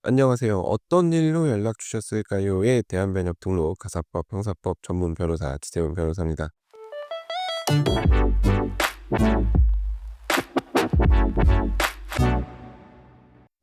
안녕하세요. "어떤 일로 연락 주셨을까요?"에 대한 번역 등록 가사법 형사법 전문 변호사 지재훈 변호사입니다.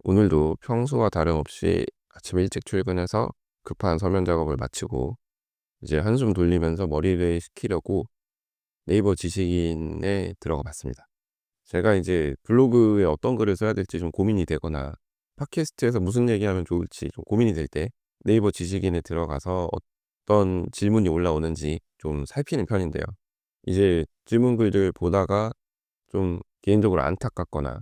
오늘도 평소와 다름없이 아침 일찍 출근해서 급한 서면 작업을 마치고 이제 한숨 돌리면서 머리를 식히려고 네이버 지식인에 들어가 봤습니다. 제가 이제 블로그에 어떤 글을 써야 될지 좀 고민이 되거나 팟캐스트에서 무슨 얘기하면 좋을지 좀 고민이 될 때 네이버 지식인에 들어가서 어떤 질문이 올라오는지 좀 살피는 편인데요. 이제 질문 글들 보다가 좀 개인적으로 안타깝거나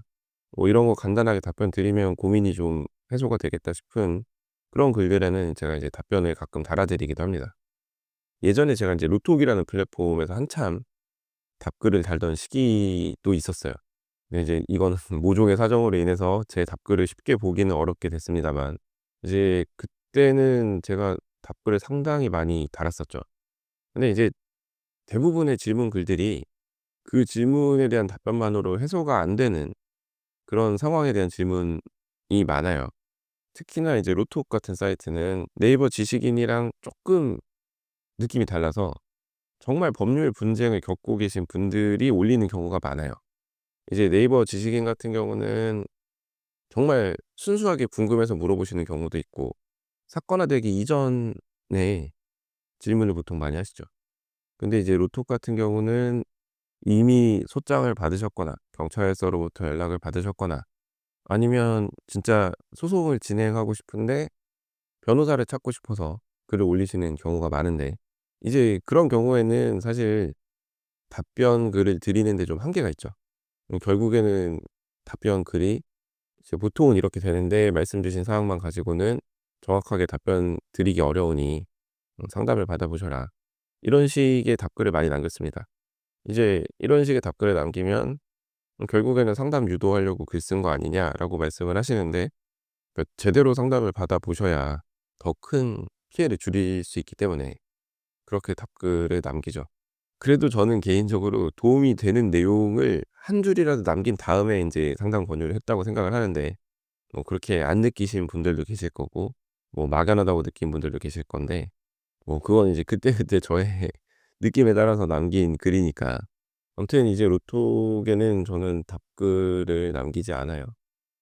뭐 이런 거 간단하게 답변 드리면 고민이 좀 해소가 되겠다 싶은 그런 글들에는 제가 이제 답변을 가끔 달아드리기도 합니다. 예전에 제가 이제 로톡이라는 플랫폼에서 한참 답글을 달던 시기도 있었어요. 근데 이제 이거는 모종의 사정으로 인해서 제 답글을 쉽게 보기는 어렵게 됐습니다만, 이제 그때는 제가 답글을 상당히 많이 달았었죠. 근데 이제 대부분의 질문 글들이 그 질문에 대한 답변만으로 해소가 안 되는 그런 상황에 대한 질문이 많아요. 특히나 이제 로톡 같은 사이트는 네이버 지식인이랑 조금 느낌이 달라서 정말 법률 분쟁을 겪고 계신 분들이 올리는 경우가 많아요. 이제 네이버 지식인 같은 경우는 정말 순수하게 궁금해서 물어보시는 경우도 있고, 사건화되기 이전에 질문을 보통 많이 하시죠. 근데 이제 로톡 같은 경우는 이미 소장을 받으셨거나 경찰서로부터 연락을 받으셨거나 아니면 진짜 소송을 진행하고 싶은데 변호사를 찾고 싶어서 글을 올리시는 경우가 많은데, 이제 그런 경우에는 사실 답변 글을 드리는 데 좀 한계가 있죠. 결국에는 답변 글이 이제 보통은 이렇게 되는데 말씀 주신 사항만 가지고는 정확하게 답변 드리기 어려우니 상담을 받아 보셔라." 이런 식의 답글을 많이 남겼습니다. 이제 이런 식의 답글을 남기면 "결국에는 상담 유도하려고 글 쓴 거 아니냐?"라고 말씀을 하시는데, 제대로 상담을 받아 보셔야 더 큰 피해를 줄일 수 있기 때문에 그렇게 답글을 남기죠. 그래도 저는 개인적으로 도움이 되는 내용을 한 줄이라도 남긴 다음에 인제 상담 권유를 했다고 생각을 하는데, 뭐 그렇게 안 느끼신 분들도 계실 거고 뭐 막연하다고 느낀 분들도 계실 건데, 뭐 그건 이제 그때그때 저의 느낌에 따라서 남긴 글이니까. 아무튼 이제 로톡에는 저는 답글을 남기지 않아요.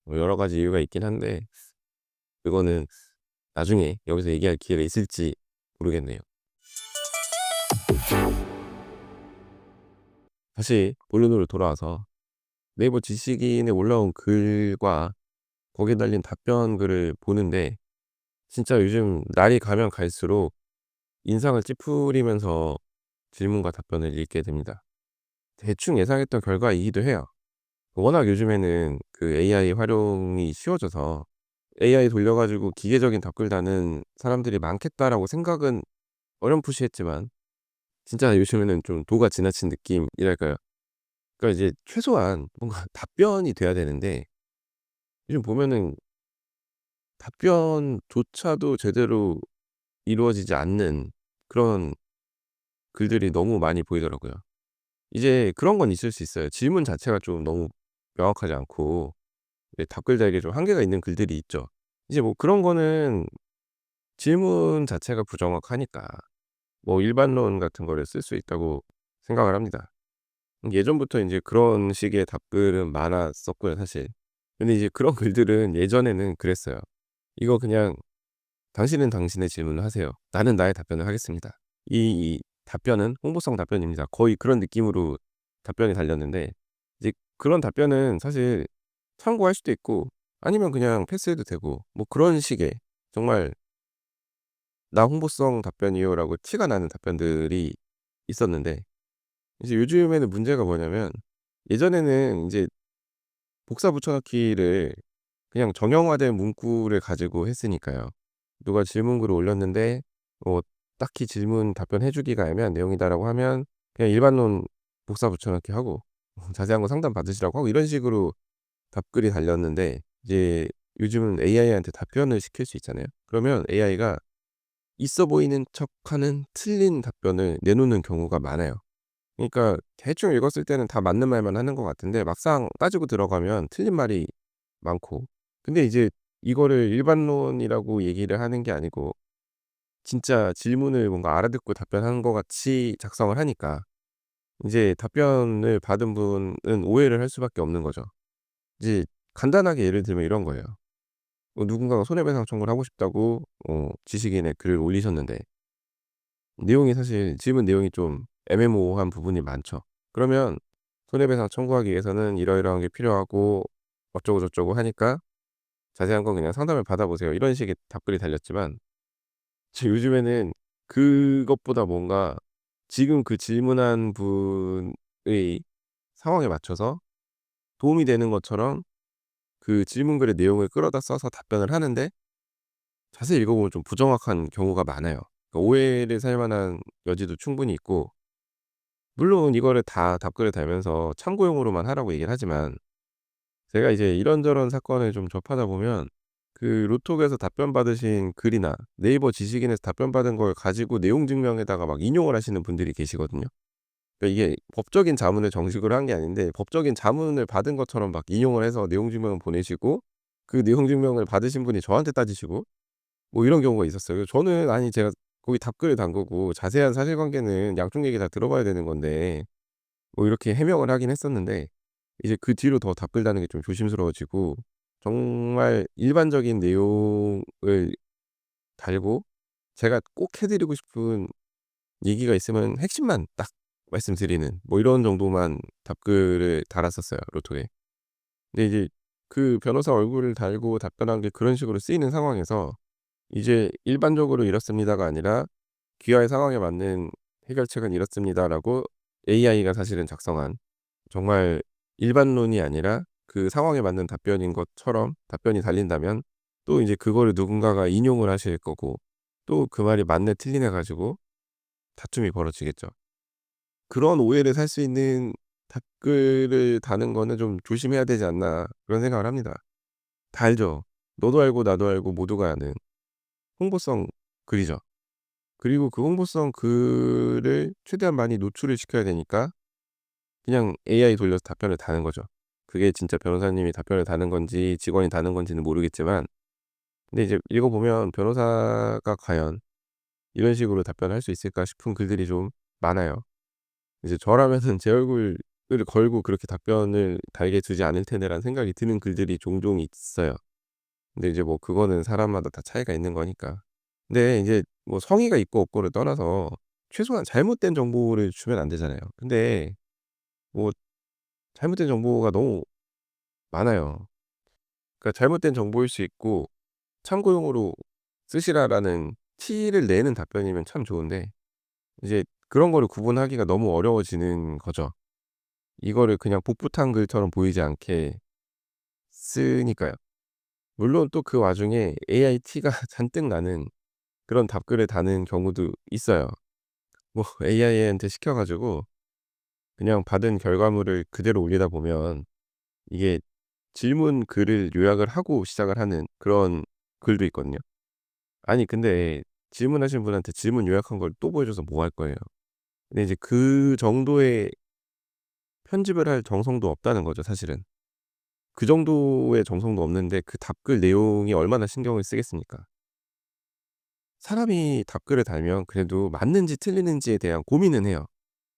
뭐 여러 가지 이유가 있긴 한데 그거는 나중에 여기서 얘기할 기회가 있을지 모르겠네요. 다시 본론으로 돌아와서 네이버 지식인에 올라온 글과 거기에 달린 답변 글을 보는데, 진짜 요즘 날이 가면 갈수록 인상을 찌푸리면서 질문과 답변을 읽게 됩니다. 대충 예상했던 결과이기도 해요. 워낙 요즘에는 그 AI 활용이 쉬워져서 'AI 돌려 가지고 기계적인 답글 다는 사람들이 많겠다.'라고 생각은 어렴풋이 했지만, 진짜 요즘에는 좀 도가 지나친 느낌이랄까요? 그러니까 이제 최소한 뭔가 답변이 돼야 되는데 요즘 보면은 답변조차도 제대로 이루어지지 않는 그런 글들이 너무 많이 보이더라고요. 이제 그런 건 있을 수 있어요. 질문 자체가 좀 너무 명확하지 않고 답글 달기에 좀 한계가 있는 글들이 있죠. 이제 뭐 그런 거는 질문 자체가 부정확하니까 뭐 일반론 같은 거를 쓸 수 있다고 생각을 합니다. 예전부터 인제 그런 식의 답글은 많았었고요, 사실. 근데 이제 그런 글들은 예전에는 그랬어요. "이거 그냥 당신은 당신의 질문을 하세요. 나는 나의 답변을 하겠습니다." 이 답변은 홍보성 답변입니다. 거의 그런 느낌으로 답변이 달렸는데, 이제 그런 답변은 사실 참고할 수도 있고 아니면 그냥 패스해도 되고 뭐 그런 식의 정말 "나 홍보성 답변이요."라고 티가 나는 답변들이 있었는데, 이제 요즘에는 문제가 뭐냐면 예전에는 인제 복사 붙여 넣기를 그냥 정형화된 문구를 가지고 했으니까요. 누가 질문글을 올렸는데 뭐 딱히 질문 답변해 주기가 애매한 내용이다라고 하면 그냥 일반론 복사 붙여 넣기 하고 자세한 거 상담 받으시라고 하고 이런 식으로 답글이 달렸는데, 이제 요즘은 AI한테 답변을 시킬 수 있잖아요. 그러면 AI가 있어 보이는 척하는 틀린 답변을 내놓는 경우가 많아요. 그러니까 대충 읽었을 때는 다 맞는 말만 하는 것 같은데 막상 따지고 들어가면 틀린 말이 많고, 근데 이제 이거를 일반론이라고 얘기를 하는 게 아니고 진짜 질문을 뭔가 알아듣고 답변하는 것 같이 작성을 하니까 이제 답변을 받은 분은 오해를 할 수밖에 없는 거죠. 이제 간단하게 예를 들면 이런 거예요. 누군가가 손해배상 청구를 하고 싶다고 지식인에 글을 올리셨는데 내용이 사실 질문 내용이 좀 애매모호한 부분이 많죠. 그러면 손해배상 청구하기 위해서는 이러이러한 게 필요하고 어쩌고 저쩌고 하니까 자세한 건 그냥 상담을 받아보세요. 이런 식의 답글이 달렸지만 요즘에는 그것보다 뭔가 지금 그 질문한 분의 상황에 맞춰서 도움이 되는 것처럼 그 질문글의 내용을 끌어다 써서 답변을 하는데 자세히 읽어보면 좀 부정확한 경우가 많아요. 그러니까 오해를 살 만한 여지도 충분히 있고 물론 이거를 다 답글에 달면서 참고용으로만 하라고 얘기를 하지만 제가 이제 이런저런 사건을 좀 접하다 보면 그 로톡에서 답변 받으신 글이나 네이버 지식인에서 답변 받은 걸 가지고 내용 증명에다가 막 인용을 하시는 분들이 계시거든요. 그러니까 이게 법적인 자문을 정식으로 한 게 아닌데 법적인 자문을 받은 것처럼 막 인용을 해서 내용 증명을 보내시고 그 내용 증명을 받으신 분이 저한테 따지시고 뭐 이런 경우가 있었어요. 저는 아니 제가 거기 답글을 단 거고 자세한 사실관계는 양쪽 얘기 다 들어봐야 되는 건데 뭐 이렇게 해명을 하긴 했었는데 이제 그 뒤로 더 답글 다는 게 좀 조심스러워지고 정말 일반적인 내용을 달고 제가 꼭 해 드리고 싶은 얘기가 있으면 핵심만 딱 말씀드리는 뭐 이런 정도만 답글을 달았었어요, 로톡에. 근데 이제 그 변호사 얼굴을 달고 답변한 게 그런 식으로 쓰이는 상황에서 이제 "일반적으로 이렇습니다."가 아니라 "귀하의 상황에 맞는 해결책은 이렇습니다."라고 AI가 사실은 작성한 정말 일반론이 아니라 그 상황에 맞는 답변인 것처럼 답변이 달린다면 또 이제 그거를 누군가가 인용을 하실 거고 또 그 말이 맞네 틀리네 가지고 다툼이 벌어지겠죠. 그런 오해를 살 수 있는 댓글을 다는 거는 좀 조심해야 되지 않나 그런 생각을 합니다. 다 알죠. 너도 알고 나도 알고 모두가 아는 홍보성 글이죠. 그리고 그 홍보성 글을 최대한 많이 노출을 시켜야 되니까 그냥 AI 돌려서 답변을 다는 거죠. 그게 진짜 변호사님이 답변을 다는 건지 직원이 다는 건지는 모르겠지만 근데 이제 읽어 보면 변호사가 과연 이런 식으로 답변할 수 있을까 싶은 글들이 좀 많아요. 이제 저라면은 제 얼굴을 걸고 그렇게 답변을 달게 두지 않을 테네라는 생각이 드는 글들이 종종 있어요. 근데 이제 뭐 그거는 사람마다 다 차이가 있는 거니까. 근데 이제 뭐 성의가 있고 없고를 떠나서 최소한 잘못된 정보를 주면 안 되잖아요. 근데 뭐 잘못된 정보가 너무 많아요. 그러니까 잘못된 정보일 수 있고 참고용으로 쓰시라라는 티를 내는 답변이면 참 좋은데 이제 그런 거를 구분하기가 너무 어려워지는 거죠. 이거를 그냥 복붙한 글처럼 보이지 않게 쓰니까요. 물론 또 그 와중에 AI 티가 잔뜩 나는 그런 답글을 다는 경우도 있어요. 뭐 AI한테 시켜 가지고 그냥 받은 결과물을 그대로 올리다 보면 이게 질문 글을 요약을 하고 시작을 하는 그런 글도 있거든요. 아니 근데 질문하신 분한테 질문 요약한 걸 또 보여줘서 뭐 할 거예요. 근데 이제 그 정도의 편집을 할 정성도 없다는 거죠 사실은. 그 정도의 정성도 없는데 그 답글 내용이 얼마나 신경을 쓰겠습니까. 사람이 답글을 달면 그래도 맞는지 틀리는지에 대한 고민은 해요.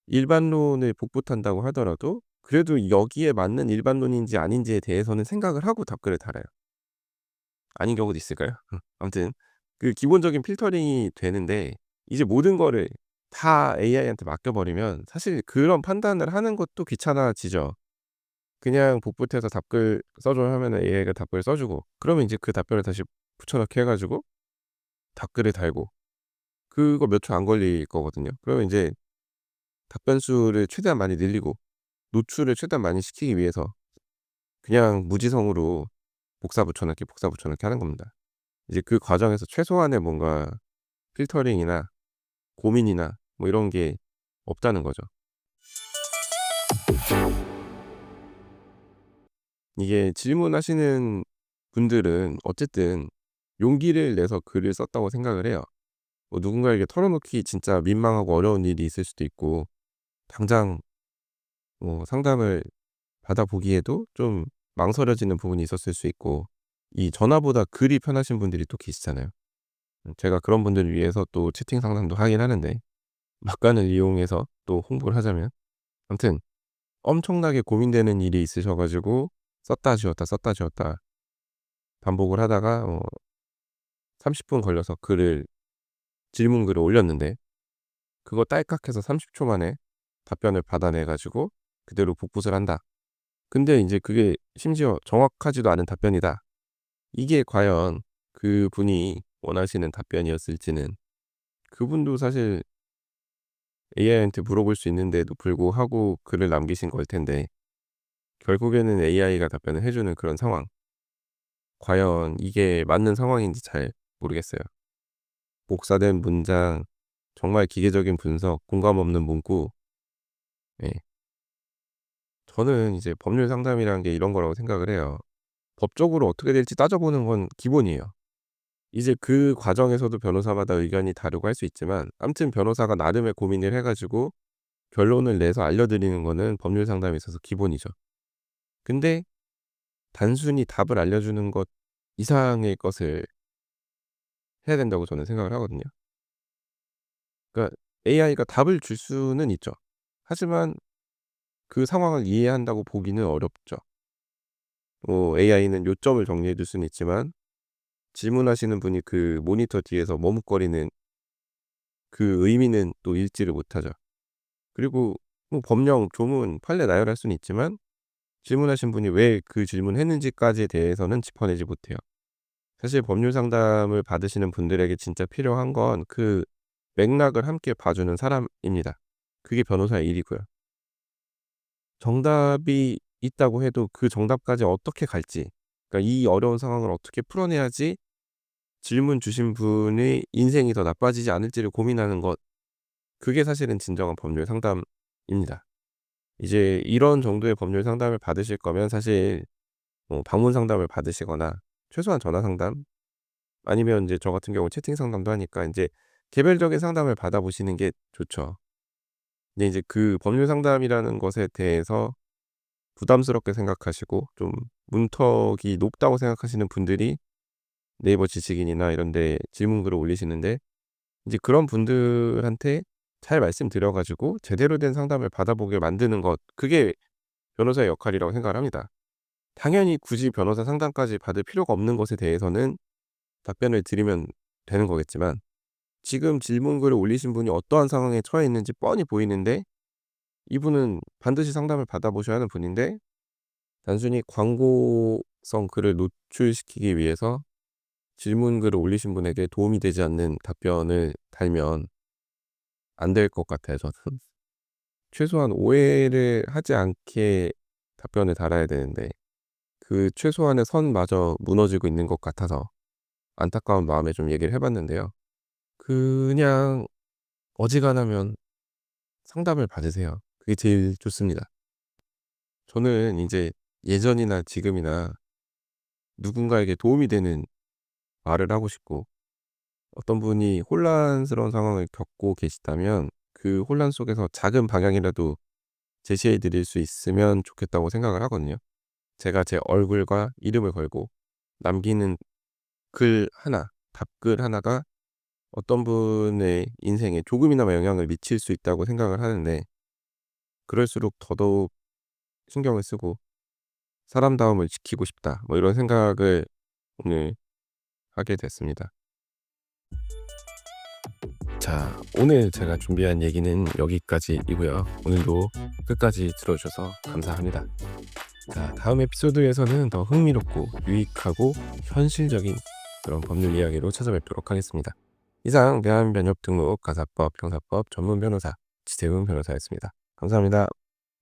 일반론을 복붙한다고 하더라도 그래도 여기에 맞는 일반론인지 아닌지에 대해서는 생각을 하고 답글을 달아요. 아닌 경우도 있을까요? 아무튼 그 기본적인 필터링이 되는데 이제 모든 거를 다 AI한테 맡겨 버리면 사실 그런 판단을 하는 것도 귀찮아지죠. 그냥 복붙해서 답글 써 줘 하면은 AI가 답글 써 주고 그러면 인제 그 답변을 다시 붙여 넣기 해 가지고 답글을 달고 그거 몇 초 안 걸릴 거거든요. 그러면 인제 답변 수를 최대한 많이 늘리고 노출을 최대한 많이 시키기 위해서 그냥 무지성으로 복사 붙여 넣기, 복사 붙여 넣기 하는 겁니다. 이제 그 과정에서 최소한의 뭔가 필터링이나 고민이나 뭐 이런 게 없다는 거죠. 이게 질문하시는 분들은 어쨌든 용기를 내서 글을 썼다고 생각을 해요. 뭐 누군가에게 털어놓기 진짜 민망하고 어려운 일이 있을 수도 있고 당장 뭐 상담을 받아보기에도 좀 망설여지는 부분이 있었을 수 있고 이 전화보다 글이 편하신 분들이 또 계시잖아요. 제가 그런 분들을 위해서 또 채팅 상담도 하긴 하는데 막간을 이용해서 또 홍보를 하자면 아무튼 엄청나게 고민되는 일이 있으셔 가지고 썼다 지웠다 썼다 지웠다 반복을 하다가 30분 걸려서 질문 글을 올렸는데 그거 딸깍 해서 30초 만에 답변을 받아내 가지고 그대로 복붙을 한다. 근데 인제 그게 심지어 정확하지도 않은 답변이다. 이게 과연 그분이 원하시는 답변이었을지는 그분도 사실 AI한테 물어볼 수 있는데도 불구하고 글을 남기신 걸 텐데 결국에는 AI가 답변을 해 주는 그런 상황. 과연 이게 맞는 상황인지 잘 모르겠어요. 복사된 문장, 정말 기계적인 분석, 공감 없는 문구. 예. 저는 이제 법률 상담이라는 게 이런 거라고 생각을 해요. 법적으로 어떻게 될지 따져보는 건 기본이에요. 이제 그 과정에서도 변호사마다 의견이 다르고 할 수 있지만 아무튼 변호사가 나름의 고민을 해 가지고 결론을 내서 알려드리는 거는 법률 상담에 있어서 기본이죠. 근데 단순히 답을 알려주는 것 이상의 것을 해야 된다고 저는 생각을 하거든요. 그러니까 AI가 답을 줄 수는 있죠. 하지만 그 상황을 이해한다고 보기는 어렵죠. AI는 요점을 정리해 줄 수는 있지만 질문하시는 분이 그 모니터 뒤에서 머뭇거리는 그 의미는 또 읽지를 못하죠. 그리고 법령, 조문, 판례 나열할 수는 있지만 질문하신 분이 왜 그 질문했는지까지에 대해서는 짚어내지 못해요. 사실 법률 상담을 받으시는 분들에게 진짜 필요한 건 그 맥락을 함께 봐주는 사람입니다. 그게 변호사의 일이고요. 정답이 있다고 해도 그 정답까지 어떻게 갈지, 그러니까 이 어려운 상황을 어떻게 풀어내야지 질문 주신 분의 인생이 더 나빠지지 않을지를 고민하는 것, 그게 사실은 진정한 법률 상담입니다. 이제 이런 정도의 법률 상담을 받으실 거면 사실 방문 상담을 받으시거나 최소한 전화 상담, 아니면 인제 저 같은 경우 채팅 상담도 하니까 인제 개별적인 상담을 받아보시는 게 좋죠. 근데 이제 그 법률 상담이라는 것에 대해서 부담스럽게 생각하시고 좀 문턱이 높다고 생각하시는 분들이 네이버 지식인이나 이런 데 질문글을 올리시는데 이제 그런 분들한테 잘 말씀드려 가지고 제대로 된 상담을 받아보게 만드는 것, 그게 변호사의 역할이라고 생각을 합니다. 당연히 굳이 변호사 상담까지 받을 필요가 없는 것에 대해서는 답변을 드리면 되는 거겠지만 지금 질문글을 올리신 분이 어떠한 상황에 처해 있는지 뻔히 보이는데 이분은 반드시 상담을 받아보셔야 하는 분인데 단순히 광고성 글을 노출시키기 위해서 질문글을 올리신 분에게 도움이 되지 않는 답변을 달면 안 될 것 같아요, 저는. 최소한 오해를 하지 않게 답변을 달아야 되는데 그 최소한의 선마저 무너지고 있는 것 같아서 안타까운 마음에 좀 얘기를 해 봤는데요. 그냥 어지간하면 상담을 받으세요. 그게 제일 좋습니다. 저는 인제 예전이나 지금이나 누군가에게 도움이 되는 말을 하고 싶고 어떤 분이 혼란스러운 상황을 겪고 계시다면 그 혼란 속에서 작은 방향이라도 제시해 드릴 수 있으면 좋겠다고 생각을 하거든요. 제가 제 얼굴과 이름을 걸고 남기는 글 하나, 답글 하나가 어떤 분의 인생에 조금이나마 영향을 미칠 수 있다고 생각을 하는데 그럴수록 더더욱 신경을 쓰고 '사람다움을 지키고 싶다.' 뭐 이런 생각을 오늘 하게 됐습니다. 자, 오늘 제가 준비한 얘기는 여기까지이고요. 오늘도 끝까지 들어 주셔서 감사합니다. 자, 다음 에피소드에서는 더 흥미롭고 유익하고 현실적인 그런 법률 이야기로 찾아뵙도록 하겠습니다. 이상 대한변협 등록 가사법 형사법 전문 변호사 지세훈 변호사였습니다. 감사합니다.